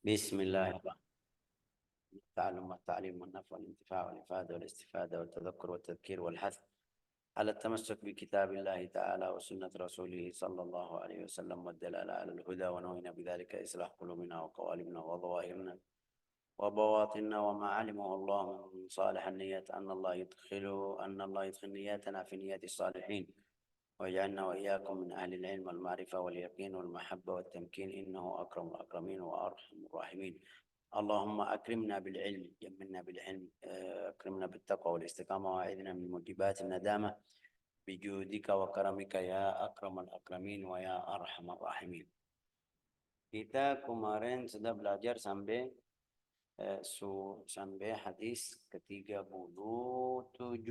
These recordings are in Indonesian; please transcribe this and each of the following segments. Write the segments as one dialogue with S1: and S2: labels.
S1: بسم الله الرحمن الرحيم. التعلم والتعليم والنفع والانتفاع والإفادة والاستفادة والتذكر والتذكير والحث على التمسك بكتاب الله تعالى وسنة رسوله صلى الله عليه وسلم والدلالة على الهدى ونوينا بذلك إصلاح قلوبنا وقوالبنا وظواهرنا وبواطننا وما علمه الله من صالح النيات أن الله يدخل نياتنا في نيات الصالحين ويجعلنا وإياكم من أهل العلم والمعرفة واليقين والمحبة والتمكين إنه أكرم الأكرمين وأرحم الراحمين. اللهم أكرمنا بالعلم، جملنا بالعلم، أكرمنا بالتقوى والاستقامة، وأعذنا من موجبات الندامة بجودك وكرمك يا أكرم الأكرمين ويا أرحم الراحمين. Kita kemarin sudah belajar sampai hadis ke-37.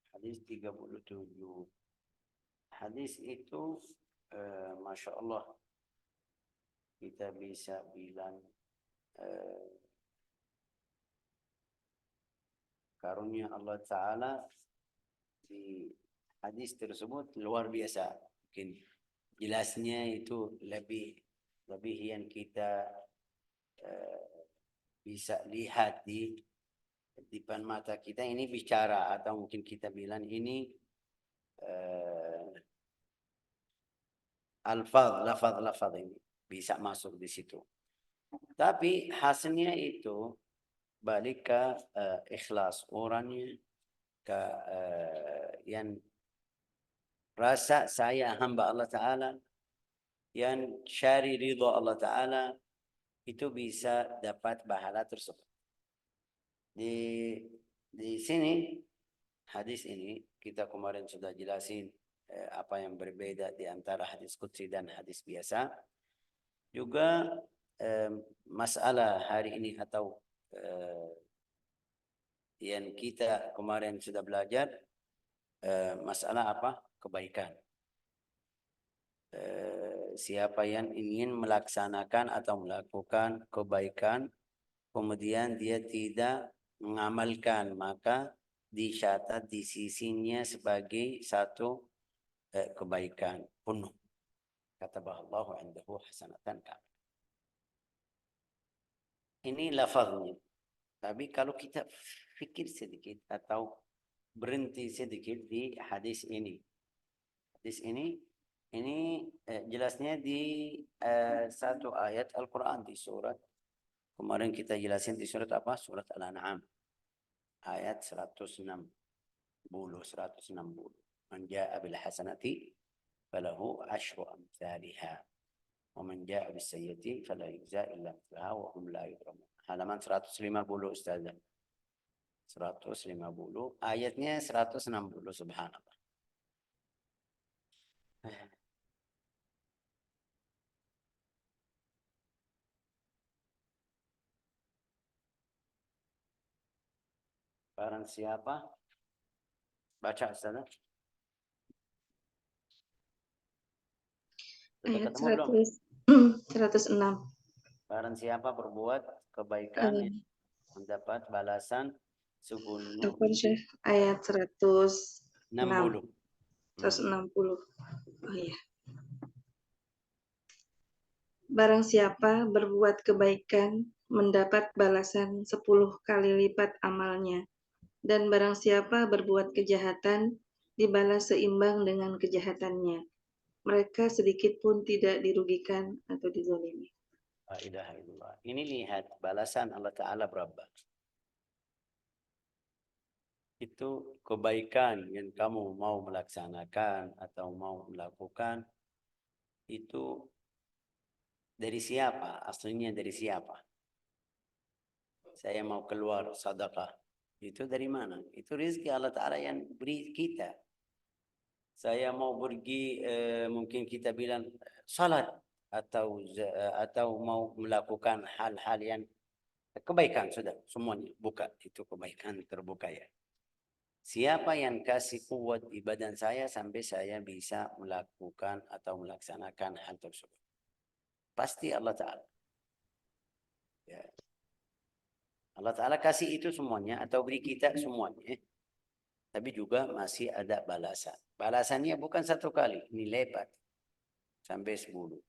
S1: Hadis 37. Hadis itu Masya Allah kita bisa bilang karunia Allah Ta'ala di hadis tersebut luar biasa. Mungkin jelasnya itu lebih yang kita bisa lihat di depan mata kita. Ini bicara, atau mungkin kita bilang ini lafaz ini bisa masuk di situ. Tapi hasilnya itu balik ke ikhlas orangnya, ke yang rasa saya hamba Allah Ta'ala, yang cari ridho Allah Ta'ala, itu bisa dapat pahala tersebut. Di sini hadis ini kita kemarin sudah jelasin apa yang berbeda di antara hadis qudsi dan hadis biasa. Juga masalah hari ini atau yang kita kemarin sudah belajar masalah apa? Kebaikan. Siapa yang ingin melaksanakan atau melakukan kebaikan kemudian dia tidak mengamalkan, maka dicatat di sisinya sebagai satu kebaikan penuh. Kata Allah indahu hasanatan kamil. Ini lafaznya. Tapi kalau kita fikir sedikit atau berhenti sedikit di hadis ini. Hadis ini jelasnya di satu ayat Al-Quran di surat. Kemarin kita jelasin di surat apa? Surat Al-An'am. Ayat 160. Man ja'a bil hasanati falahu asyru amsalha. Wa man ja'a bis sayyi'ati fala yujza illa mithlaha wa hum la yuzlamun. Halaman 150 Ustaz. 150. Ayatnya 160, subhanallah. Barang siapa baca Ustaz?
S2: Ayat 106.
S1: Barang siapa berbuat kebaikan mendapat balasan sebelum
S2: ayat
S1: 60.
S2: 160. Oh iya. Barang siapa berbuat kebaikan mendapat balasan 10 kali lipat amalnya, dan barang siapa berbuat kejahatan dibalas seimbang dengan kejahatannya. Mereka sedikit pun tidak dirugikan atau dizalimi.
S1: La ilaha illallah. Ini lihat balasan Allah Ta'ala berapa. Itu kebaikan yang kamu mau melaksanakan atau mau melakukan, itu dari siapa? Aslinya dari siapa? Saya mau keluar sedekah. Itu dari mana? Itu rezeki Allah Ta'ala yang beri kita. Saya mau pergi, mungkin kita bilang salat atau mau melakukan hal-hal yang kebaikan, sudah semuanya buka, itu kebaikan terbuka ya. Siapa yang kasih kuat di badan saya sampai saya bisa melakukan atau melaksanakan hal tersebut? Pasti Allah Ta'ala. Ya. Allah Ta'ala kasih itu semuanya atau beri kita semuanya. Tapi juga masih ada balasan. Balasannya bukan satu kali, ini lebat sampai 10.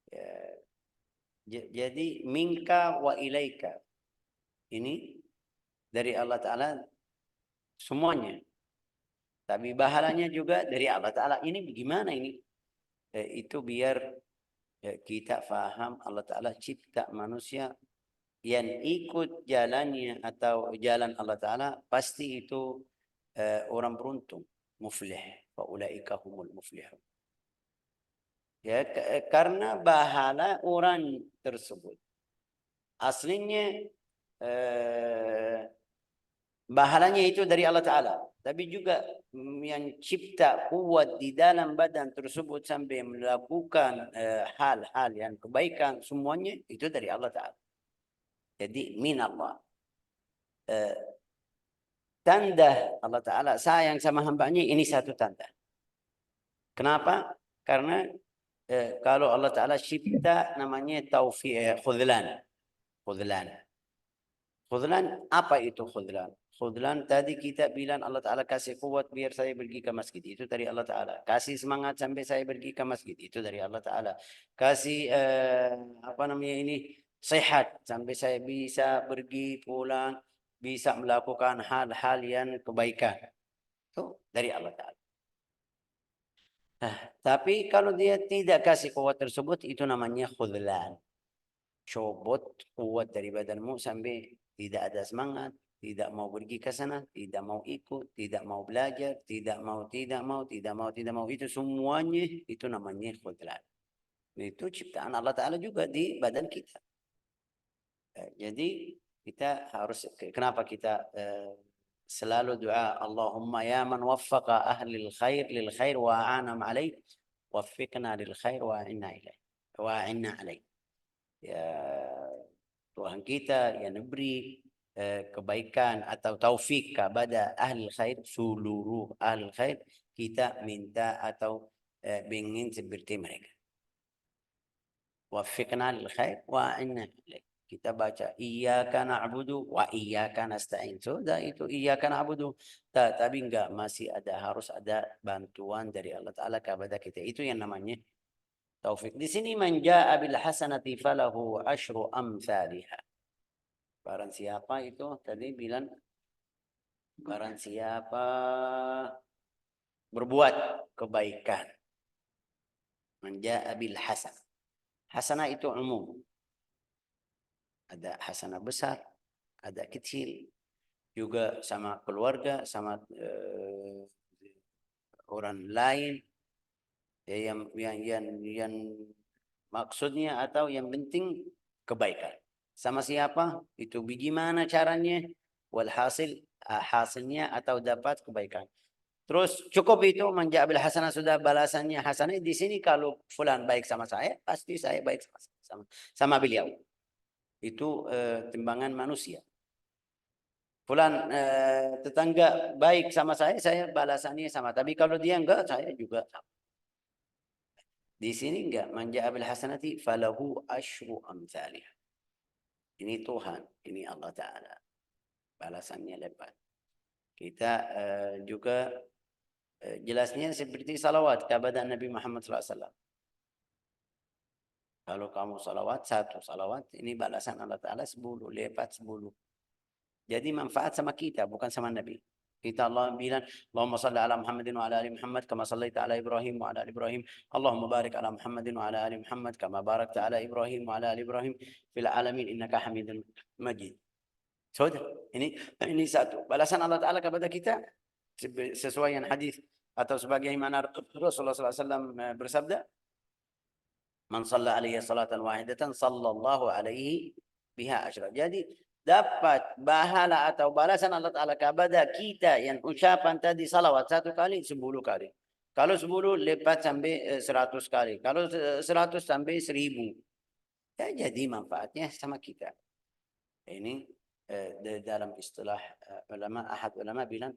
S1: Ya. Jadi minka wa ilaika. Ini dari Allah Ta'ala semuanya. Tapi pahalanya juga dari Allah Ta'ala. Ini bagaimana ini? Itu biar kita faham Allah Ta'ala cipta manusia yang ikut jalannya atau jalan Allah Ta'ala pasti itu orang beruntung, muflih. Faulaika humul muflihun. Ya, karena bahala orang tersebut. Aslinya bahalanya itu dari Allah Ta'ala. Tapi juga yang cipta kuat di dalam badan tersebut sampai melakukan hal-hal yang kebaikan semuanya itu dari Allah Ta'ala. Jadi min Allah. Tanda Allah Ta'ala sayang sama hambanya ini satu tanda. Kenapa? Karena kalau Allah Ta'ala cipta namanya taufiq, khudlan. Khudlan. Khudlan, apa itu khudlan? Khudlan tadi kita bilang Allah Ta'ala kasih kuat biar saya pergi ke masjid. Itu dari Allah Ta'ala. Kasih semangat sampai saya pergi ke masjid. Itu dari Allah Ta'ala. Kasih apa namanya ini? Sehat sampai saya bisa pergi pulang. Bisa melakukan hal-hal yang kebaikan. Itu dari Allah Ta'ala. Tapi kalau dia tidak kasih kuat tersebut, itu namanya khudlan. Cobot kuat dari badanmu sampai tidak ada semangat, tidak mau pergi ke sana, tidak mau ikut, tidak mau belajar, tidak mau. Itu semuanya itu namanya khudlan. Itu ciptaan Allah Ta'ala juga di badan kita. Jadi kita harus, kenapa kita selalu doa Allahumma ya man waffaqa ahlil khair lil khair wa a'anam alaih waffiqna lil khair wa a'inna ilaih wa a'inna alaih. Ya Tuhan kita yang beri kebaikan atau taufik kepada ahli khair, seluruh ahli khair, kita minta atau ingin seperti mereka. Waffiqna lil khair wa a'inna ilaih. Kita baca iyyaka na'budu wa iyyaka nasta'in. Sudah itu iyyaka na'budu. Tapi enggak, masih ada, harus ada bantuan dari Allah Ta'ala kepada kita. Itu yang namanya taufik. Di sini man jaa'a bil hasanati falahu asyru amsalihha. Barang siapa itu tadi bilang barang siapa berbuat kebaikan. Man jaa'a bil hasanah. Hasanah itu umum. Ada hasanah besar, ada kecil, juga sama keluarga, sama orang lain, yang maksudnya atau yang penting kebaikan. Sama siapa? Itu bagaimana caranya? Walhasil hasilnya atau dapat kebaikan. Terus cukup itu menjadi hasanah, sudah balasannya hasanah. Di sini kalau fulan baik sama saya, pasti saya baik sama beliau. Itu timbangan manusia. Fulan tetangga baik sama saya balasannya sama. Tapi kalau dia enggak, saya juga sama. Di sini enggak. Man jaa bil hasanati falahu asyru amsalih. Ini Tuhan, ini Allah Ta'ala. Balasannya lebat. Kita juga jelasnya seperti salawat kepada Nabi Muhammad SAW. Kalau kamu salawat, satu salawat, ini balasan Allah Ta'ala 10, lipat 10. Jadi manfaat sama kita, bukan sama Nabi. Kita Allah bilang, Allahumma salli ala Muhammadin wa ala ali Muhammad, kama sallaita ala Ibrahim wa ala ali Ibrahim. Allahumma barik ala Muhammadin wa ala ali Muhammad, kama barakta ala Ibrahim wa ala ali Ibrahim, fil alamin innaka hamidun majid. Sudah, ini satu. Balasan Allah Ta'ala kepada kita, sesuai yang hadis atau sebagaimana Rasulullah SAW bersabda, Man shalla alaihi salatan wahidatan sallallahu alaihi biha asyra. Jadi dapat bahala atau balasan Allah Ta'ala kepada kita yang ucapan tadi salawat 1 kali 10 kali. Kalau 10 lipat sampai 100 kali. Kalau 100 sampai 1000. Ya, jadi manfaatnya sama kita. Ini dalam istilah ulama, ahad ulama bilang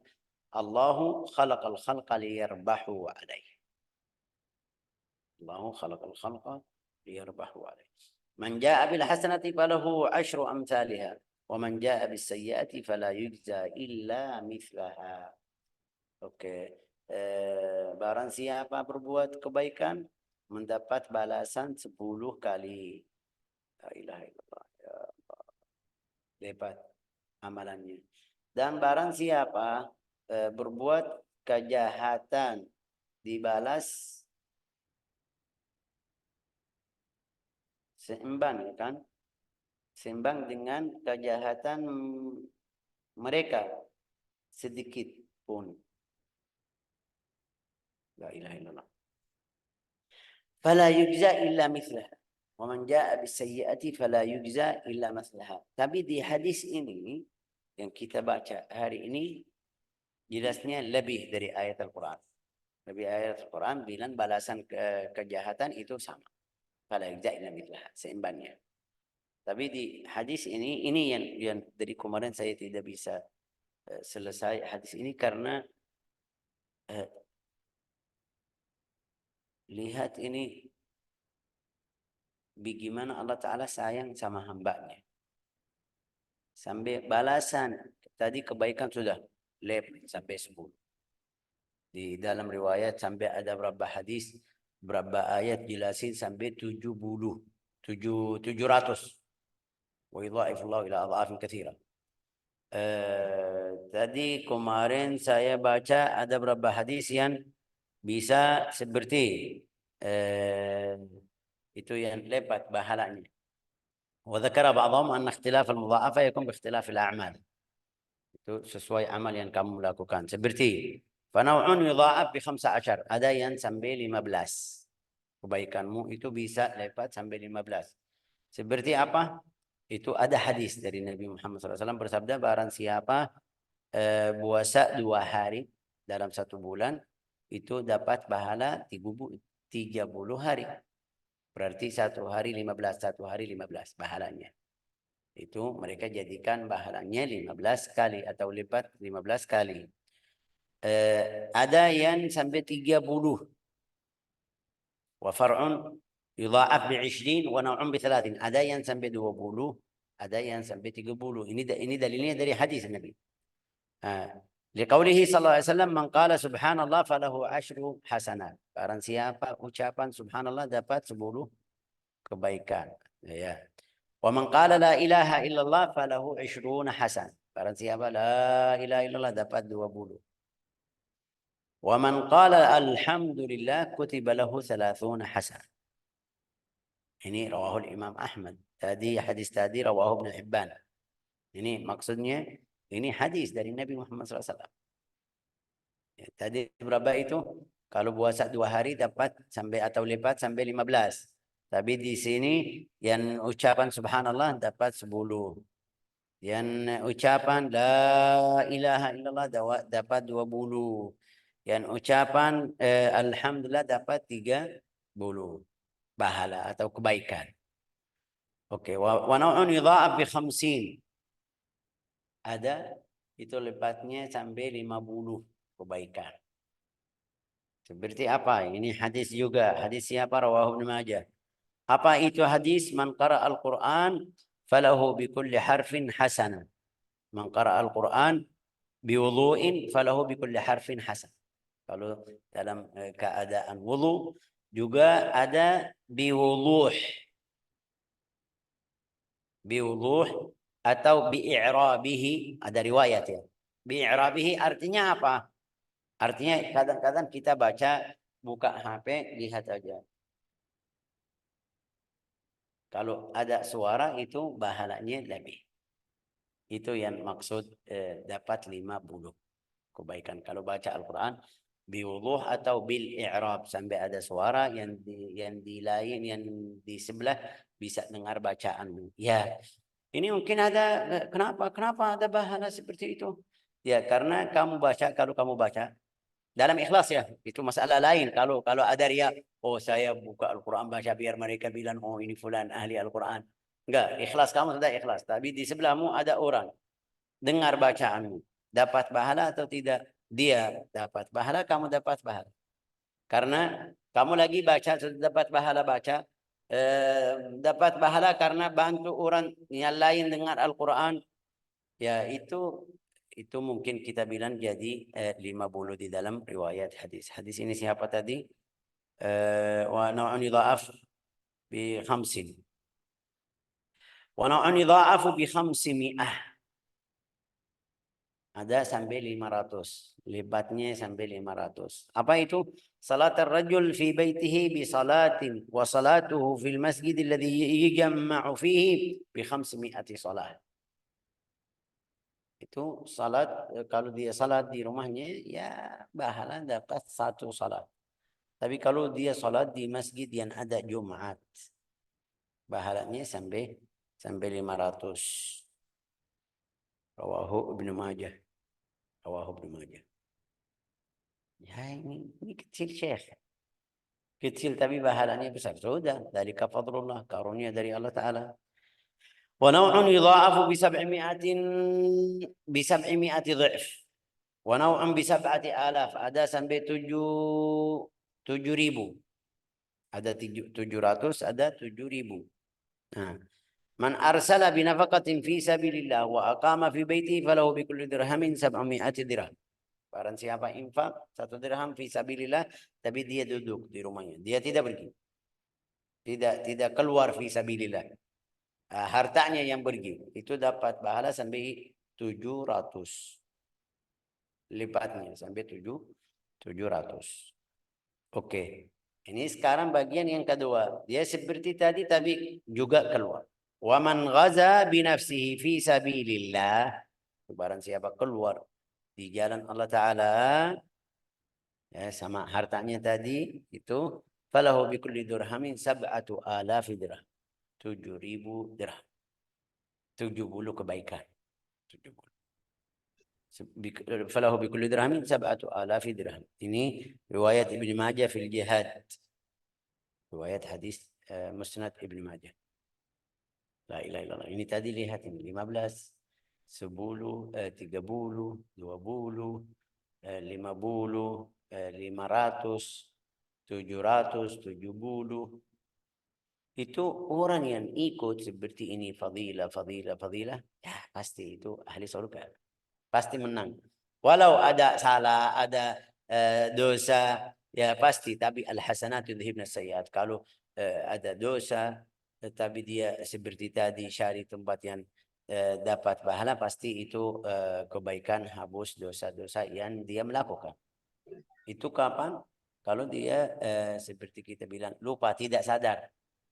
S1: Allahu khalaqal khalqa liyarbahu alaihi. Allahu khalaqal khalqa liyarbahu alaihi. Man jaa bil hasanati falahu asyru amsalihha wa man jaa bis sayyiati fala yujza illa mithlaha. Oke. Barang siapa berbuat kebaikan mendapat balasan 10 kali. ilaha illallah. Ya, lipat amalannya. Dan barang siapa berbuat kejahatan dibalas seimbang, ya kan? Seimbang dengan kejahatan mereka sedikit pun. La ilaha illallah. Fala yujza illa mithlaha. Wa man jaa bis-sayyi'ati fala yujza illa mithlaha. Tapi di hadis ini yang kita baca hari ini jelasnya lebih dari ayat Al-Quran. Lebih ayat Al-Quran bilang balasan kejahatan itu sama. Fala yujza illa mithlaha, seimbangnya. Tapi di hadis ini yang dari kemarin saya tidak bisa selesai hadis ini karena lihat ini bagaimana Allah Ta'ala sayang sama hambanya. Sampai balasan, tadi kebaikan sudah sampai 10. Di dalam riwayat sampai ada berapa hadis, berapa ayat jelasin sampai 700. Wa yudha'ifullahu ila adha'afin katsira. Tadi kemarin saya baca ada berapa hadis yang bisa seperti itu yang lipat pahalanya. Wa dzakara ba'dhum anna ikhtilaf al-mudha'afa yakun bi ikhtilaf al-a'mal. Itu sesuai amal yang kamu lakukan. Seperti fanau'un yudha'af bi 15. Ada yang sampai 15. Kebaikanmu itu bisa lipat sampai 15. Seperti apa? Itu ada hadis dari Nabi Muhammad SAW bersabda, barang siapa puasa 2 hari dalam 1 bulan, itu dapat pahala 30 hari. Berarti 1 hari 15, 1 hari 15 pahalanya. Itu mereka jadikan pahalanya 15 kali atau lipat 15 kali. Ada yang sampai 30. Wa far'un yudha'af bi 20 wa naw'un bi 30. Ada yang sampai 20, ada yang sampai 30. Ini dalilnya dari hadis Nabi. Liqaulihi sallallahu alaihi wasallam, man qala subhanallah falahu 10 hasanat. Barang siapa ucapan subhanallah dapat 10 kebaikan. Ya. Wa man qala la ilaha illallah falahu 20 hasan. Barang siapa la ilaha illallah dapat 20. Wa man qala alhamdulillah kutiba lahu 30 hasan. Ini rawahu Imam Ahmad. Tadi hadis tadi rawahu Ibnu Hibban. Ini maksudnya ini hadis dari Nabi Muhammad SAW. Ya, tadi berapa itu? Kalau puasa 2 hari dapat sampai atau lipat sampai 15. Tapi di sini yang ucapan subhanallah dapat 10. Yang ucapan la ilaha illallah dapat 20. Yang ucapan alhamdulillah dapat 30 pahala atau kebaikan. Oke, wa nau'un yudha'af bi 50. Ada itu lipatnya sampai 50 kebaikan. Seperti apa? Ini hadis juga. Hadis siapa? Rawahu Ibnu Majah. Apa itu hadis? Man qara al-Quran falahu bi kulli harfin hasanah. Man qara al-Quran bi wudu'in falahu bi kulli harfin hasanah. Kalau dalam keadaan wudu juga ada bi wuduh. Bi wuduh atau bi i'rabihi, ada riwayat ya. Bi i'rabihi artinya apa? Artinya kadang-kadang kita baca buka HP lihat aja. Kalau ada suara itu pahalanya lebih. Itu yang maksud dapat 50 kebaikan. Kalau baca Al-Quran biwuduh atau bil i'rab sampai ada suara yang di lain yang di sebelah bisa dengar bacaanmu. Ya. Ini mungkin ada kenapa ada bahala seperti itu? Ya, karena kalau kamu baca dalam ikhlas ya, itu masalah lain. Kalau ada riya, oh saya buka Al-Quran baca biar mereka bilang oh ini fulan ahli Al-Quran. Enggak, ikhlas kamu sudah ikhlas. Tapi di sebelahmu ada orang dengar bacaanmu, dapat pahala atau tidak? Dia dapat pahala, kamu dapat pahala. Karena kamu lagi baca sudah dapat pahala baca, dapat pahala karena bantu orang yang lain dengar Al-Quran. Ya itu mungkin kita bilang jadi 50 di dalam riwayat hadis. Hadis ini siapa tadi? Wa naw'un yudha'af bi 50. Wa naw'un yudha'afu bi 500. Ada sampai 500. Lipatnya sampai 500. Apa itu? Salat ar-rajul fi baitihi bi salatin wa salatuhu fil masjid alladhi yajma'u fihi bi 500 salat. Itu salat, kalau dia salat di rumahnya ya bahala dapat 1 salat. Tapi kalau dia salat di masjid yang ada Jumat, bahalanya sampai 500. Rawahu Ibnu Majah. Rawahu Ibnu Majah. Ya ini kecil Syekh. Kecil tapi bahalanya besar. Sudah, dari fadlullah, karunia dari Allah Ta'ala. Wa naw'un yudha'afu bi 700 dha'f. Wa naw'un bi 7,000. Ada sampai 7.000. Ada 700, ada 7.000. Nah, man arsala bi nafaqatin fi sabilillah wa aqama fi baitihi falahu bi kulli dirhamin 700 dirham. Barang siapa infak 1 dirham fi sabilillah, tapi dia duduk di rumahnya, dia tidak pergi, tidak keluar fi sabilillah, hartanya yang pergi, itu dapat pahala sampai 700 lipatnya, sampai 700. Oke, ini sekarang bagian yang kedua, dia seperti tadi tapi juga keluar. Wa man ghaza bi nafsihi fi sabilillah, barang siapa keluar di jalan Allah Ta'ala, ya, sama hartanya tadi itu, falahu bi kulli dirhamin 7,000 dirham. 7.000 dirham. 70 kebaikan. 70. Falahu bi kulli dirhamin 7,000 dirham. Ini riwayat Ibnu Majah fil jihad. Riwayat hadis Musnad Ibnu Majah. La ilaha illallah. Ini tadi lihat ini 15, 10, 30, 20, 50, 500, 770. Itu orang yang ikut seperti ini, fadilah, ya pasti itu ahli surga. Pasti menang. Walau ada salah, ada dosa, ya pasti. Tapi al-hasanat yudhibna sayyi'at. Kalau ada dosa, tapi dia seperti tadi cari tempat yang dapat pahala, pasti itu kebaikan, hapus dosa-dosa yang dia melakukan. Itu kapan? Kalau dia seperti kita bilang lupa, tidak sadar.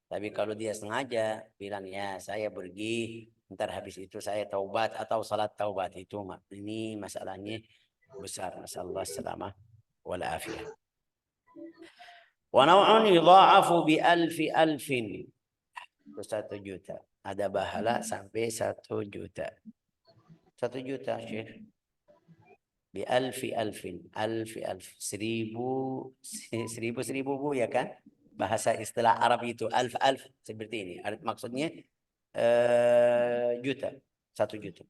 S1: Tapi kalau dia sengaja bilang ya saya pergi, ntar habis itu saya taubat atau salat taubat, itu ini masalahnya besar. Masalah salamah wal afiyah. Wa naw'un yudha'afu bi alfin. 1 juta. Ada bahala sampai 1 juta. 1 juta, Syekh. Bi alfin. 1000 bu ya kan? Bahasa istilah Arab itu alf seperti ini. Maksudnya juta, 1 juta.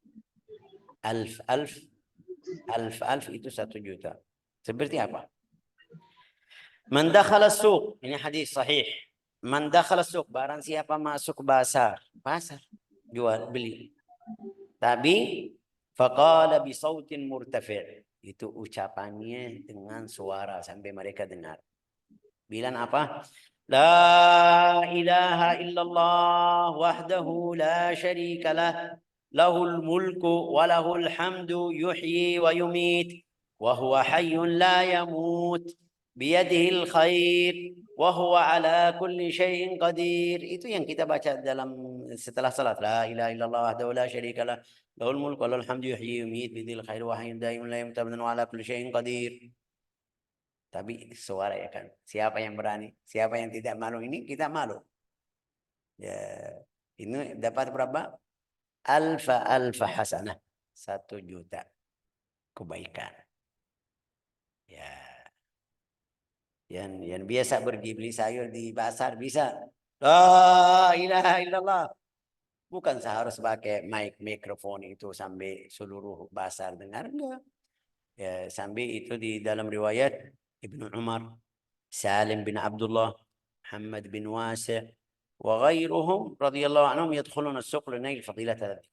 S1: Alf itu 1 juta. Seperti apa? Man dakhala as-suq, ini hadis sahih. Man dakhala as-suq, barang siapa masuk pasar jual beli. Tapi faqala bi sautin murtafi', itu ucapannya dengan suara sampai mereka dengar. Bilang apa? La ilaha illallah wahdahu la syarika lah, lahul mulku wa lahul hamdu yuhyi wa yumit wa huwa hayyun la yamut biyadihil khair wa huwa ala kulli syai'in qadir. Itu yang kita baca dalam setelah salat. La ilaha illallah wahdahu la syarika lah, lahul mulku wa lahul hamdu yuhyi wa yumit biyadihil khair wa hayyun la yamut wa ala kulli syai'in qadir. Tapi suara ya kan. Siapa yang berani? Siapa yang tidak malu? Ini kita malu. Ya, ini dapat berapa? Alfa hasanah. 1 juta kebaikan. Ya. Yang biasa pergi beli sayur di pasar bisa. La ilaha illallah. Bukan seharus pakai mikrofon itu sampai seluruh pasar dengar, enggak. Ya, sampai itu di dalam riwayat Ibnu Umar, Salim bin Abdullah, Muhammad bin Wasi' wa ghairuhum radhiyallahu anhum yadkhuluna as-suq linail fadilat.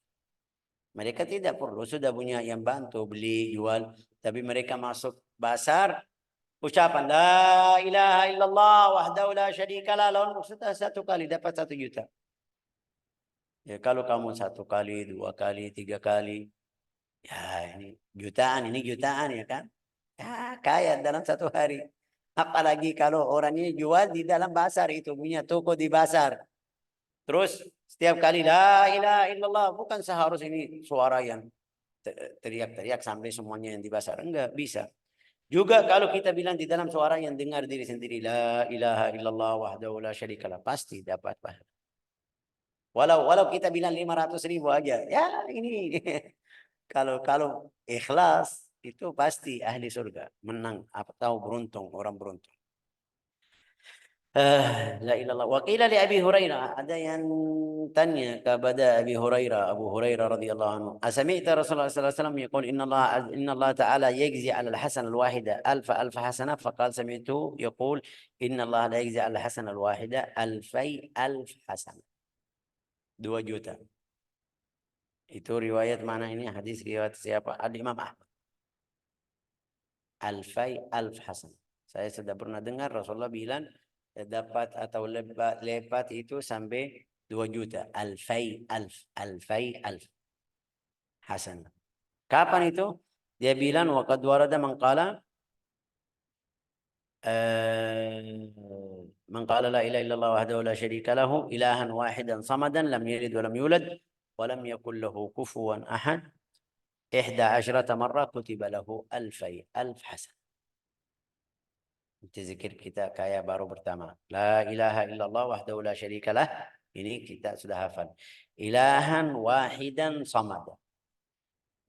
S1: Mereka tidak perlu sudah punya yang bantu beli jual, tapi mereka masuk pasar ucapan la ilaha illallah wahdahu la syarika lah, sudah 1 kali dapat 1 juta. Ya, kalau kamu 1 kali, 2 kali, 3 kali, ya ini jutaan ya kan? Ya, kaya dalam 1 hari. Apalagi kalau orangnya jual di dalam pasar, itu punya toko di pasar. Terus setiap kali la ilaha illallah, bukan seharus ini suara yang teriak-teriak sampai semuanya yang di pasar. Enggak bisa. Juga kalau kita bilang di dalam suara yang dengar diri sendiri, la ilaha illallah wahdahu la syarikalah, pasti dapat pahala. Walau kita bilang 500.000 aja, ya ini kalau ikhlas itu pasti ahli surga, menang atau beruntung, orang beruntung. La ilallah. Wa qila li Abi Hurairah, ada yang tanya kepada Abi Hurairah, Abu Hurairah radhiyallahu anhu, asami'ta Rasulullah sallallahu alaihi wasallam yaqul inna Allah ta'ala yajzi 'ala al-hasan al-wahida alf hasanah, faqala sami'tu yaqul inna Allah la yajzi 'ala al-hasan al-wahida alf hasanah. 2 juta. Itu riwayat mana ini? Hadis riwayat siapa? Al-Imam Ahmad. Alf hasanah. Saya sudah pernah dengar Rasulullah bilang dapat atau lepat itu sampai 2 juta. Alfai alf hasanah. Kapan itu? Dia bilang waqad warada man qala man qala la ilaha illallah wahdahu la syarika lahu ilahan wahidan samadan lam yalid wa lam yulad wa lam yakul lahu kufuwan ahad 11 marrah kutiba lahu alf hasanah. Itu zikir kita kayak baru pertama. La ilaha illallah wahdahu la syarikalah. Ini kita sudah hafal. Ilahan wahidan samad.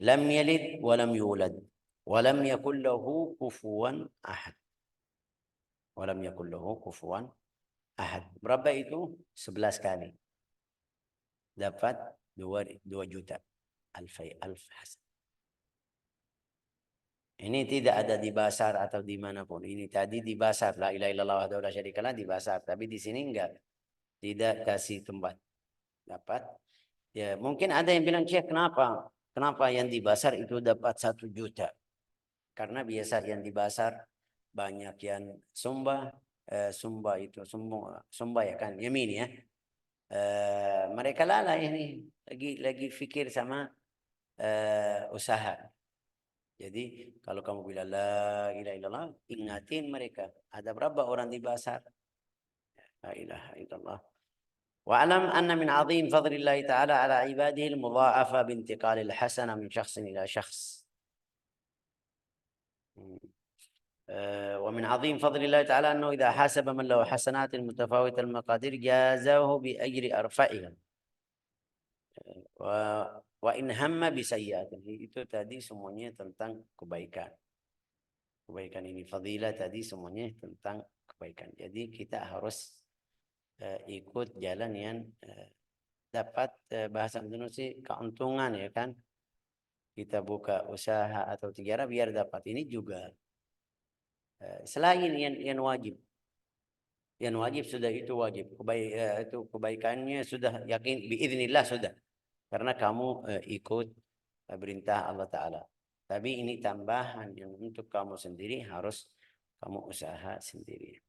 S1: Lam yalid wa lam yulad. Wa lam yakul lahu kufuwan ahad. Wa lam yakul lahu kufuwan ahad. Berapa itu? 11 kali. Dapat 2 juta. Alf hasan. Ini tidak ada di pasar atau dimanapun. Ini tadi di pasar. La ilaha illallah wahdahu la syarikalah di pasar. Tapi di sini enggak. Tidak kasih tempat. Dapat. Ya, mungkin ada yang bilang, Syekh, kenapa? Kenapa yang di pasar itu dapat 1 juta? Karena biasa yang di pasar banyak yang sumba itu sumba ya kan, yamin ya. Mereka lalai ini lagi fikir sama usaha. Jadi kalau kamu bilang la ilaha illallah, ingatin mereka. Ada berapa orang di pasar? La ilaha illallah. Wa'lam anna min azim fadlillahi ta'ala ala ibadihi al-mudha'afa bintiqal al-hasanah min syakhsin ila syakhs. ومن عظيم فضل الله تعالى أنه إذا حاسب من له حسنات متفاوتة المقادير جازاه بأجر أرفعها وإن هم بسيئات. Itu tadi semuanya tentang kebaikan. Kebaikan ini fadilah tadi semuanya tentang kebaikan. Jadi kita harus ikut jalan yang dapat bahasa Indonesia keuntungan ya kan. Kita buka usaha atau tiara biar dapat ini juga. Selain yang wajib. Yang wajib sudah itu wajib. Itu kebaikannya sudah yakin biiznillah sudah. Karena kamu ikut perintah Allah Ta'ala. Tapi ini tambahan yang untuk kamu sendiri harus kamu usaha sendiri.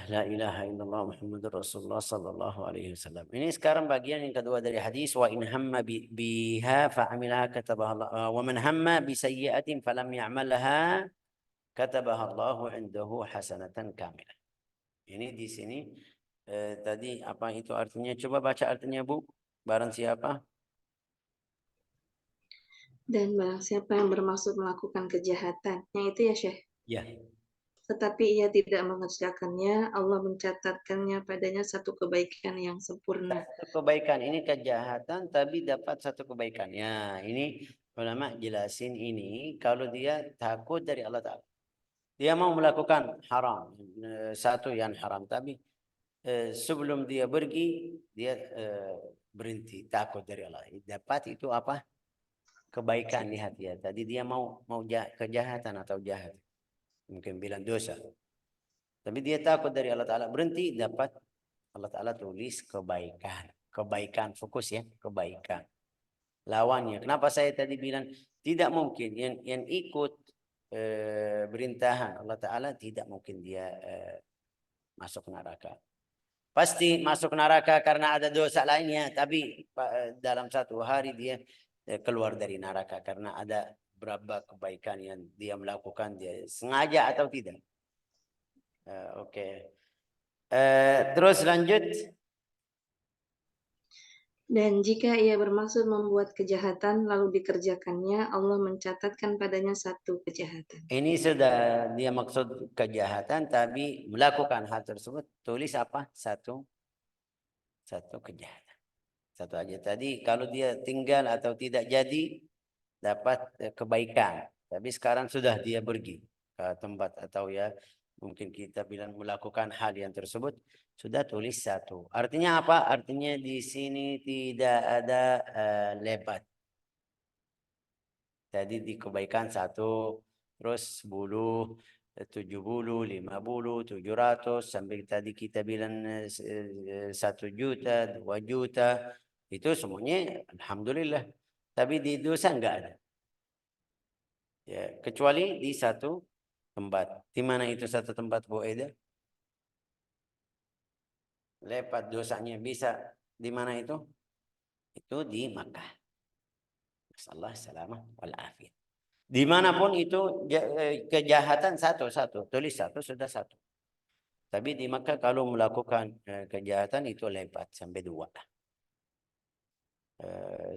S1: La ilaha illallah Muhammadur Rasulullah sallallahu alaihi wasallam. Ini sekarang bagian yang kedua dari hadis wa in hamma biha fa'amilaha katabaha Allah wa man hamma bi sayyi'atin falam ya'malha katabaha Allah 'indahu hasanatan kamilah. Ini di sini tadi apa itu artinya? Coba baca artinya, Bu. Barang siapa?
S2: Dan barang siapa yang bermaksud melakukan kejahatan, yang itu ya Syekh.
S1: Ya.
S2: Tetapi ia tidak mengerjakannya, Allah mencatatkannya padanya 1 kebaikan yang sempurna.
S1: Satu kebaikan ini kejahatan tapi dapat 1 kebaikan. Ya, ini ulama jelasin ini kalau dia takut dari Allah Ta'ala. Dia mau melakukan haram, satu yang haram, tapi sebelum dia pergi dia berhenti takut dari Allah. Dapat itu apa? Kebaikan di hati ya. Tadi dia mau kejahatan atau jahat. Mungkin bilang dosa. Tapi dia takut dari Allah Ta'ala. Berhenti dapat Allah Ta'ala tulis kebaikan. Kebaikan, fokus ya. Kebaikan. Lawannya. Kenapa saya tadi bilang tidak mungkin. Yang ikut perintahan Allah Ta'ala tidak mungkin dia masuk neraka. pasti masuk neraka karena ada dosa lainnya, tapi dalam satu hari dia keluar dari neraka karena ada berapa kebaikan yang dia melakukan, dia sengaja atau tidak. Oke. Terus lanjut.
S2: Dan jika ia bermaksud membuat kejahatan lalu dikerjakannya, Allah mencatatkan padanya satu kejahatan.
S1: Ini sudah dia maksud kejahatan, tapi melakukan hal tersebut, tulis apa? Satu kejahatan. Satu aja. Tadi kalau dia tinggal atau tidak jadi, dapat kebaikan. Tapi sekarang sudah dia pergi ke tempat atau ya mungkin kita bilang melakukan hal yang tersebut, sudah tulis satu. Artinya apa? Artinya di sini tidak ada lebat. Jadi di kebaikan satu, terus 10, 70, 50, 700, sampai tadi kita bilang 1 juta, 2 juta, itu semuanya alhamdulillah. Tapi di dosa enggak ada. Ya, kecuali di satu tempat. Di mana itu satu tempat, Bu Eda? Lepas dosanya bisa di mana itu? Itu di Makkah. Masalah selamat walafiat. Dimanapun itu kejahatan satu, tulis satu sudah satu. Tapi di Makkah kalau melakukan kejahatan itu lebat sampai 2.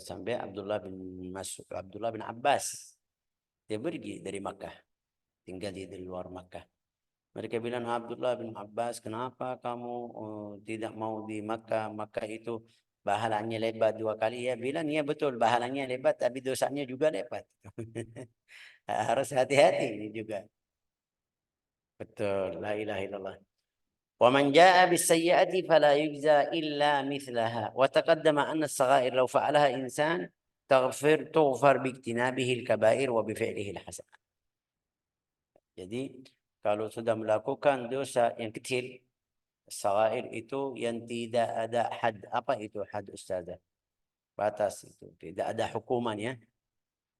S1: Sampai Abdullah bin Abbas dia pergi dari Makkah, tinggal di luar Makkah. Mereka bilang, Abdullah bin Abbas, kenapa kamu tidak mau di Makkah? Makkah itu pahalanya lebat 2 kali. Ya bilang, ya betul, pahalanya lebat, tapi dosanya juga lebat. Harus hati-hati ini juga. Betul, la ilaha illallah. Wa man jaa bis sayyi'ati fala yujza illa mithlaha. Wa taqaddama anna as-saghair law fa'alaha insan tughfar bi ijtinabihi al-kaba'ir wa bi fi'lihi al-hasan. Jadi kalau sudah melakukan dosa yang kecil, saghair itu yang tidak ada had. Apa itu had, Ustazah? Batas itu. Tidak ada hukuman ya.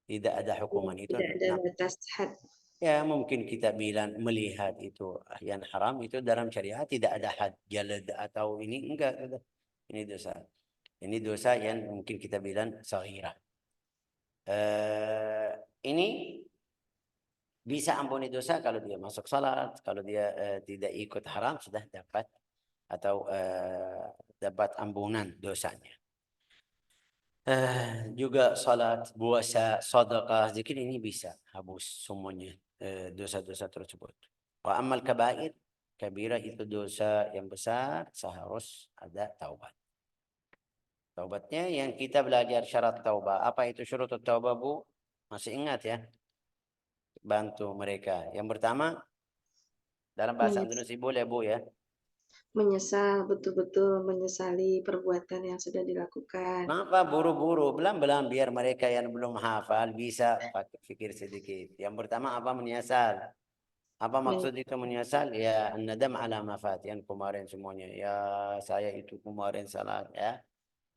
S1: Tidak ada hukuman itu.
S2: Tidak ada batas had.
S1: Ya mungkin kita bilang melihat itu yang haram, itu dalam syariat tidak ada had jalad atau ini enggak. Ini dosa. Ini dosa yang mungkin kita bilang saghirah. Ini bisa ampuni dosa kalau dia masuk salat, kalau dia tidak ikut haram sudah dapat atau dapat ampunan dosanya. Juga salat, puasa, sedekah, zikir ini bisa hapus semuanya dosa-dosa tersebut. Wa amal kabair, kabirah itu dosa yang besar, seharus ada taubat. Taubatnya yang kita belajar syarat taubat. Apa itu syurut taubat, Bu? Masih ingat ya? Bantu mereka. Yang pertama, dalam bahasa Indonesia boleh, Bu ya?
S2: Menyesal, betul-betul menyesali perbuatan yang sudah dilakukan.
S1: Kenapa buru-buru? Belam-belam biar mereka yang belum hafal bisa pakai pikir sedikit. Yang pertama apa? Menyesal. Apa maksud itu menyesal? Ya, nadam ala mafat yang kemarin semuanya. Ya, saya itu kemarin salah ya.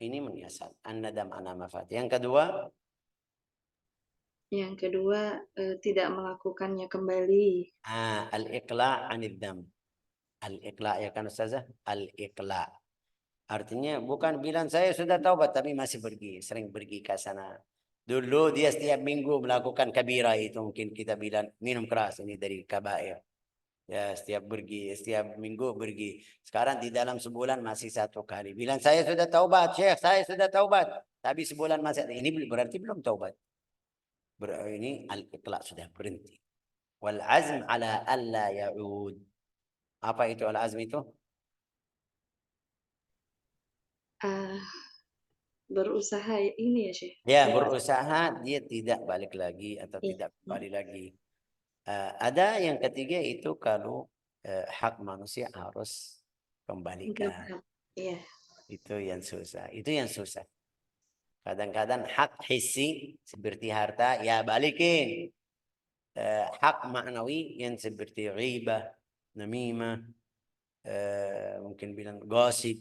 S1: Ini menyesal. An-nadam ala mafat. Yang kedua,
S2: Yang kedua, tidak melakukannya kembali.
S1: al-iqla' anid dam. Al-iqla' ya kan Ustazah? Al-iqla'. Artinya bukan bilang saya sudah taubat tapi masih pergi, sering pergi ke sana. Dulu dia setiap minggu melakukan kabirah itu mungkin kita bilang minum keras, ini dari kabair. Ya setiap pergi, setiap minggu pergi. Sekarang di dalam sebulan masih 1 kali. Bilang saya sudah taubat, Syekh, saya sudah taubat. Tapi sebulan masih ada. Ini berarti belum taubat. Ini al-iqla' sudah berhenti. Wal azm ala alla ya'ud. Apa itu al-azm itu?
S2: Berusaha ini ya, Syekh.
S1: Ya, berusaha dia tidak balik lagi atau tidak kembali lagi. Ada yang ketiga itu kalau hak manusia harus kembalikan.
S2: Iya.
S1: Itu yang susah. Itu yang susah. Kadang-kadang hak hissi seperti harta ya balikin. Hak maknawi yang seperti ghibah, namimah, mungkin bilang gosip,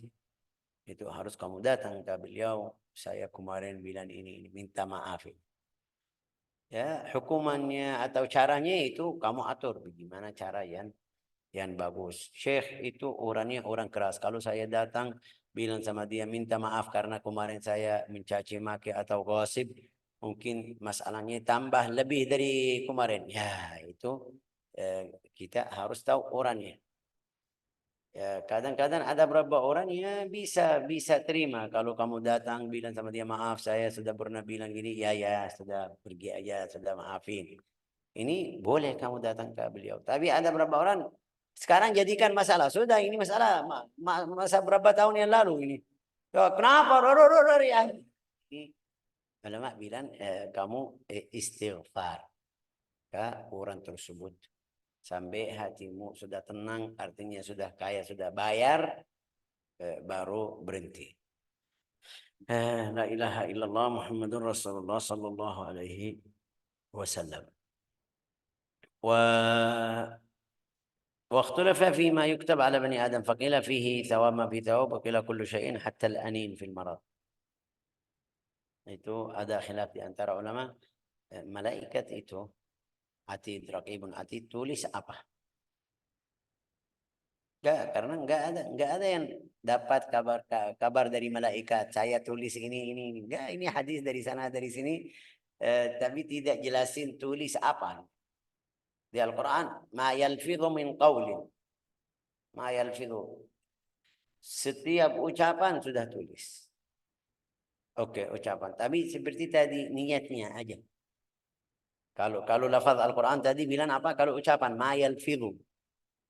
S1: itu harus kamu datang ke beliau. Saya kemarin bilang ini minta maaf. Ya, hukumannya atau caranya itu kamu atur bagaimana cara yang yang bagus. Syekh itu orangnya orang keras. Kalau saya datang bilang sama dia minta maaf karena kemarin saya mencaci maki atau gosip, mungkin masalahnya tambah lebih dari kemarin. Ya itu kita harus tahu orangnya. Ya, kadang-kadang ada beberapa orang ya bisa terima kalau kamu datang bilang sama dia maaf saya sudah pernah bilang gini ya sudah pergi aja sudah maafin. Ini boleh kamu datang ke beliau. Tapi ada beberapa orang sekarang jadikan masalah. Sudah ini masalah masa berapa tahun yang lalu ini. Ya, kenapa? Ya. Ini ulama bilang kamu istighfar ke orang tersebut. Sampai hatimu sudah tenang, artinya sudah kaya, sudah bayar, baru berhenti. La ilaha illallah Muhammadur Rasulullah sallallahu alaihi wasallam. واختلف فيما يكتب على بني آدم فقيل فيه ثواب ما في ثواب وقيل كل شيء حتى الأنين في المرض. Itu ada khilaf di antara ulama. Malaikat itu atid, raqibun atid, tulis apa? Karena enggak ada yang dapat kabar dari malaikat. Saya tulis ini. Enggak, ini hadis dari sana dari sini. Tapi tidak jelasin tulis apa. Di Al-Quran, ma yalfidhu min qawlin. Ma yalfidhu. Setiap ucapan sudah tulis. Oke, ucapan. Tapi seperti tadi niatnya aja. Kalau lafaz Al-Quran tadi bilang apa? Kalau ucapan ma yalfidhu.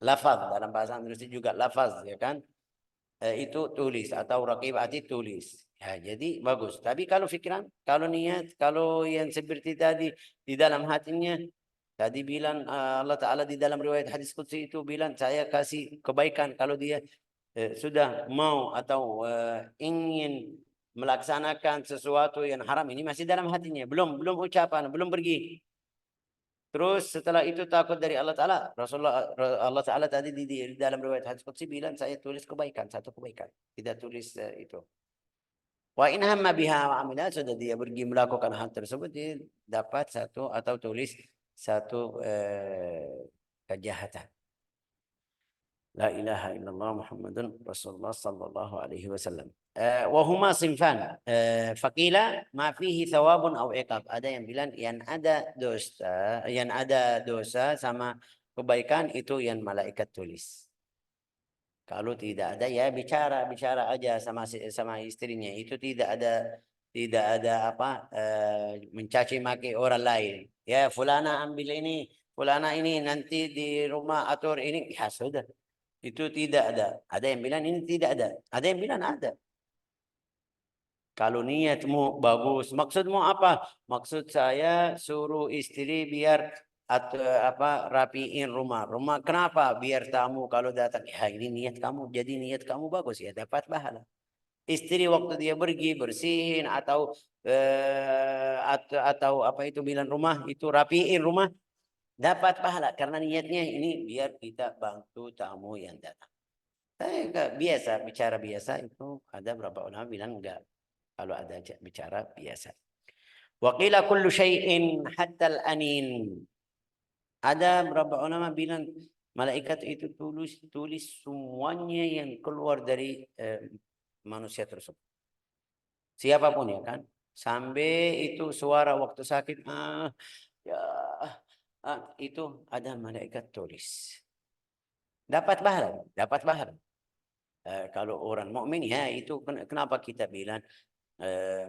S1: Lafaz dalam bahasa Indonesia juga lafaz, ya kan? Itu tulis atau raqib atid tulis. Ya, jadi bagus. Tapi kalau fikiran, kalau niat, kalau yang seperti tadi di dalam hatinya, tadi bilang Allah Ta'ala di dalam riwayat hadis qudsi itu bilang saya kasih kebaikan kalau dia sudah mau atau ingin melaksanakan sesuatu yang haram, ini masih dalam hatinya, belum ucapan, belum pergi. Terus setelah itu takut dari Allah Ta'ala. Allah Ta'ala tadi di dalam riwayat hadis qudsi bilang saya tulis kebaikan, satu kebaikan. Tidak tulis itu. Wa in hamma biha wa amila, sudah dia pergi melakukan hal tersebut, dia dapat satu atau tulis satu kejahatan. La ilaha illallah Muhammadun Rasulullah sallallahu alaihi wasallam. Wa huma sinfan. Faqila ma fihi thawabun aw iqab. Ada yang bilang yang ada dosa sama kebaikan itu yang malaikat tulis. Kalau tidak ada ya bicara aja sama istrinya. Itu tidak ada apa mencaci maki orang lain. Ya fulana ambil ini, fulana ini nanti di rumah atur ini. Ya sudah. Itu tidak ada. Ada yang bilang ini tidak ada. Ada yang bilang ada. Kalau niatmu bagus, maksudmu apa? Maksud saya suruh istri biar atau apa rapiin rumah. Rumah kenapa? Biar tamu kalau datang. Ya ini niat kamu. Jadi niat kamu bagus ya dapat pahala. Istri waktu dia pergi bersihin atau apa itu bilang rumah itu rapiin rumah dapat pahala karena niatnya ini biar kita bantu tamu yang datang. Biasa bicara biasa itu ada beberapa ulama bilang enggak. Kalau ada bicara biasa. Wa qila kullu syai'in hatta al-anin. Ada beberapa ulama bilang malaikat itu tulis semuanya yang keluar dari manusia tersebut. Siapapun ya kan. Sampai itu suara waktu sakit itu ada malaikat tulis. Dapat pahala. Kalau orang mukmin ya itu kenapa kita bilang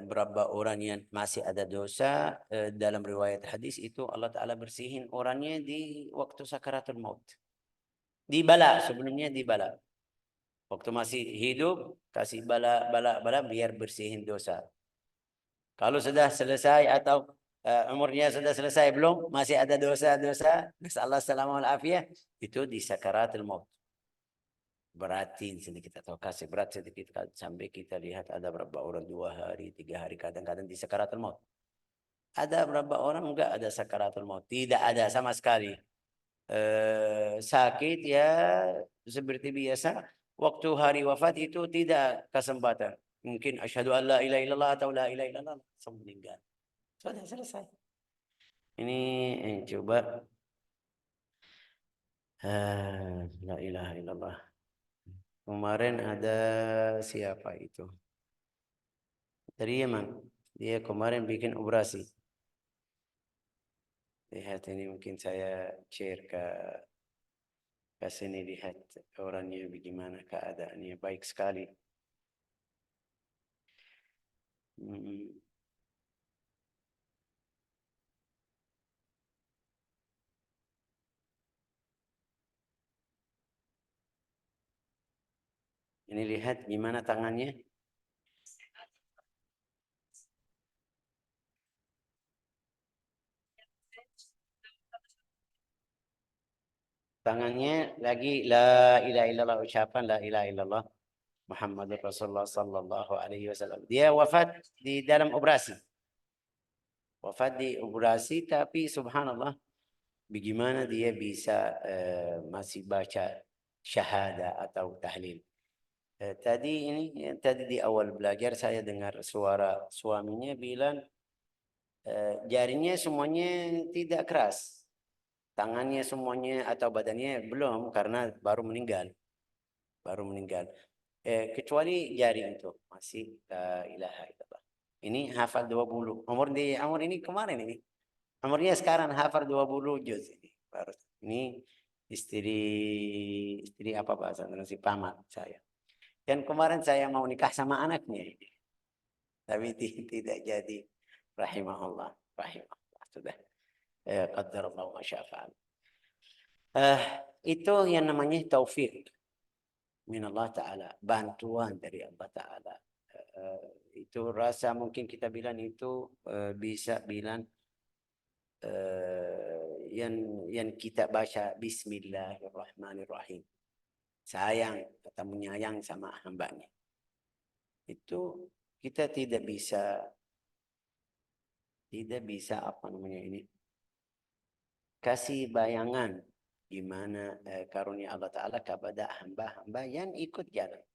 S1: berapa orang yang masih ada dosa dalam riwayat hadis itu Allah Ta'ala bersihin orangnya di waktu sakaratul maut. Dibala sebelumnya dibala. Waktu masih hidup kasih bala biar bersihin dosa. Kalau sudah selesai atau umurnya sudah selesai belum masih ada dosa-dosa, nasallahu alaihi wasallam itu di sakaratul maut. Beratin sedikit atau kasih berat sedikit sampai kita lihat ada berapa orang 2 hari 3 hari kadang-kadang di sakaratul maut. Ada berapa orang enggak ada sakaratul maut, tidak ada sama sekali. Sakit ya seperti biasa. Waktu hari wafat itu tidak kesempatan. Mungkin asyhadu an la ilaha illallah atau la ilaha illallah langsung meninggal. Sudah selesai. Ini coba La ilaha illallah. Kemarin ada siapa itu? Dari Yaman. Dia kemarin bikin operasi. Lihat ini mungkin saya share ke sini, lihat orangnya bagaimana keadaannya, baik sekali. Hmm. Ini lihat gimana tangannya. Tangannya lagi la ilaha illallah, ucapan la ilaha illallah Muhammadur Rasulullah sallallahu alaihi wasallam. Dia wafat di dalam operasi. Wafat di operasi, tapi subhanallah bagaimana dia bisa masih baca syahada atau tahlil. Tadi di awal belajar saya dengar suara suaminya bilang jarinya semuanya tidak keras. Tangannya semuanya atau badannya belum, karena baru meninggal. Baru meninggal. Kecuali jari itu masih la ilaha illallah. Ini hafal 20. Umur ini kemarin ini. Umurnya sekarang hafal 20 juz ini. Baru. Ini istri apa bahasa Indonesia, paman saya. Dan kemarin saya mau nikah sama anaknya ini. Tapi tidak jadi. Rahimahullah. Rahimahullah. Sudah. Qadarullah wa syafa'al. Itu yang namanya taufik min Allah Ta'ala. Bantuan dari Allah Ta'ala. Itu rasa mungkin kita bilang itu bisa bilang yang kita baca Bismillahirrahmanirrahim. Sayang atau menyayang sama hambanya. Itu kita tidak bisa apa namanya ini, kasih bayangan gimana karunia Allah Ta'ala kepada hamba-hamba yang ikut jalan.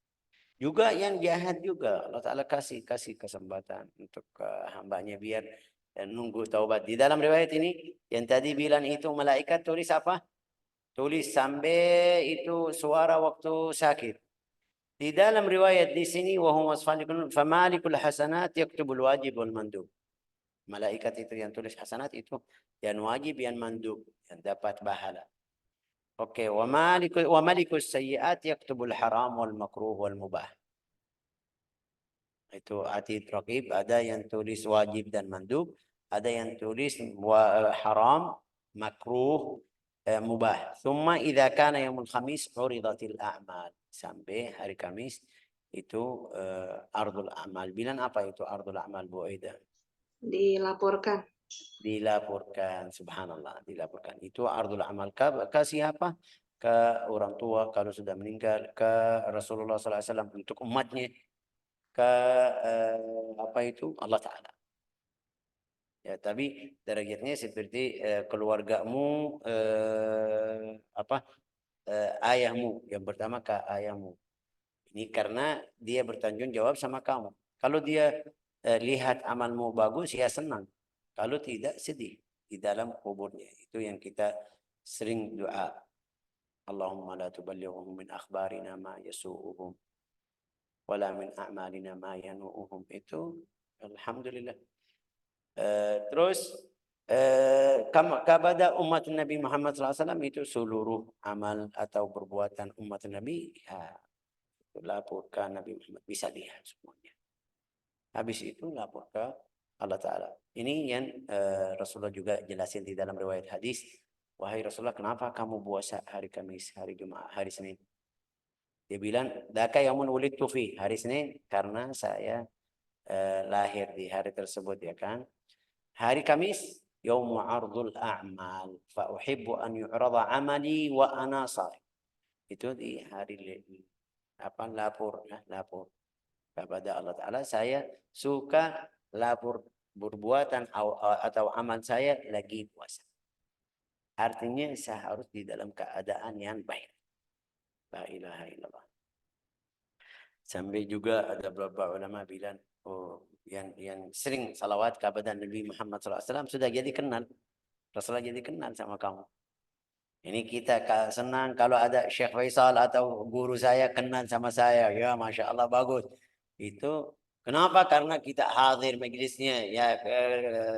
S1: Juga yang jahat juga Allah Ta'ala kasih kesempatan untuk hambanya biar nunggu taubat. Di dalam riwayat ini yang tadi bilang itu malaikat tulis apa? Tulis sampai itu suara waktu sakit. Di dalam riwayat di sini wahum wasfalikun famalikul hasanat yaktubul wajib wal mandub. Malaikat itu yang tulis hasanat itu yang wajib yang mandub, yang dapat pahala. Oke, wa malikus sayyiat yaktubul haram wal makruh wal mubah. Itu atid raqib, ada yang tulis wajib dan mandub, ada yang tulis haram, makruh, mubah. Thumma idza kana yaumul khamis uridatil a'mal. Sampai hari Kamis itu ardul a'mal. Bilang apa itu ardul a'mal, Bu Aida?
S2: Dilaporkan.
S1: Dilaporkan, subhanallah, dilaporkan. Itu ardul a'mal. Ke siapa? Ke orang tua kalau sudah meninggal, ke Rasulullah SAW untuk umatnya, ke apa itu Allah Ta'ala. Ya, tapi derajatnya seperti keluargamu, ayahmu. Yang pertama ke ayahmu. Ini karena dia bertanggung jawab sama kamu. Kalau dia lihat amalmu bagus, ya senang. Kalau tidak, sedih di dalam kuburnya. Itu yang kita sering doa. Allahumma la tuballighum min akhbarina ma yasu'uhum wala min a'malina ma yanu'uhum. Itu alhamdulillah. Terus kepada umat Nabi Muhammad SAW itu seluruh amal atau perbuatan umat Nabi, ya, laporkan Nabi Muhammad, bisa lihat semuanya. Habis itu lapor ke Allah Ta'ala. Ini yang Rasulullah juga jelasin di dalam riwayat hadis. Wahai Rasulullah, kenapa kamu puasa hari Kamis, hari Jumat, hari Senin? Dia bilang, daka yamun wulidtu fi, hari Senin, karena saya lahir di hari tersebut, ya kan. Hari Kamis, yaumu ardul a'mal, fa uhibbu an yu'rada amali wa ana shaim. Itu di hari lapor kepada Allah Ta'ala. Saya suka lapor perbuatan atau amal saya lagi puasa. Artinya saya harus di dalam keadaan yang baik. La ilaha illallah. Sampai juga ada beberapa ulama bilang, yang sering salawat kepada Nabi Muhammad SAW sudah jadi kenal. Rasulullah jadi kenal sama kamu. Ini kita senang kalau ada Syekh Faisal atau guru saya kenal sama saya. Ya, Masya Allah bagus. Itu kenapa? Karena kita hadir majelisnya. Ya,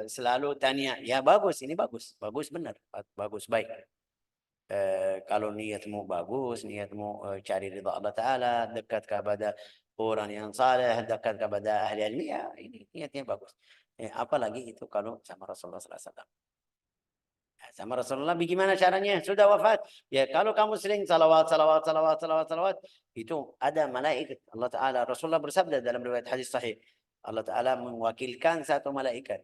S1: selalu tanya. Ya bagus, ini bagus. Bagus benar. Bagus, baik. Kalau niatmu bagus, niatmu cari ridha Allah Ta'ala, dekat kepada orang yang saleh, dekat kepada ahli ilmu, ya ini niatnya bagus. Apalagi itu kalau sama Rasulullah SAW. Sama Rasulullah bagaimana caranya? Sudah wafat. Ya kalau kamu sering salawat, salawat, salawat, salawat, salawat, itu ada malaikat. Allah Ta'ala, Rasulullah bersabda dalam riwayat hadis sahih. Allah Ta'ala mewakilkan satu malaikat.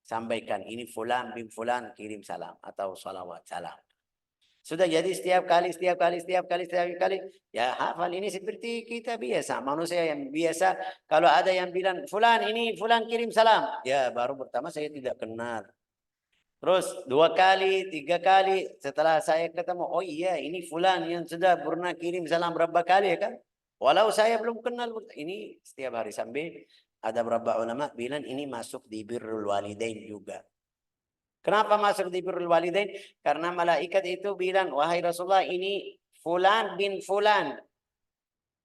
S1: Sampaikan, ini fulan bin fulan kirim salam. Atau salawat, salam. Sudah jadi setiap kali. Ya hafal ini seperti kita biasa. Manusia yang biasa. Kalau ada yang bilang, fulan ini, fulan kirim salam. Ya baru pertama saya tidak kenal. Terus 2 kali, 3 kali setelah saya ketemu, oh iya ini fulan yang sudah pernah kirim salam berapa kali ya kan? Walau saya belum kenal, ini setiap hari sampai ada beberapa ulama bilang ini masuk di birrul walidain juga. Kenapa masuk di birrul walidain? Karena malaikat itu bilang, wahai Rasulullah ini fulan bin fulan.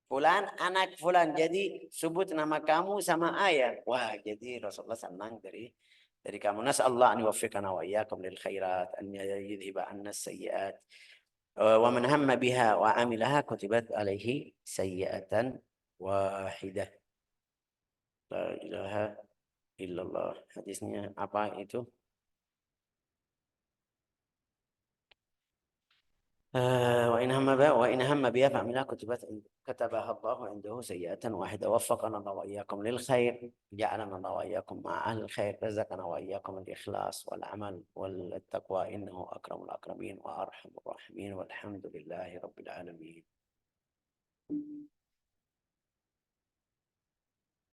S1: Fulan anak fulan. Jadi sebut nama kamu sama ayah. Wah, jadi Rasulullah senang dari kamu. Nas'allah an yuwaffiqana wa iyyakum lil khairat, an yudhiba 'anna as-sayyi'at. Wa man hamma biha wa 'amilaha kutibat alaihi sayyi'atan wahidah. La ilaha illallah. Hadisnya apa itu? وإن هم بها فعملها كتبها الله عنده سيئة واحدة. وفقنا الله وإياكم للخير، جعلنا الله وإياكم مع أهل الخير، رزقنا وإياكم الإخلاص والعمل والتقوى، إنه أكرم الأكرمين وأرحم الراحمين، والحمد لله رب العالمين.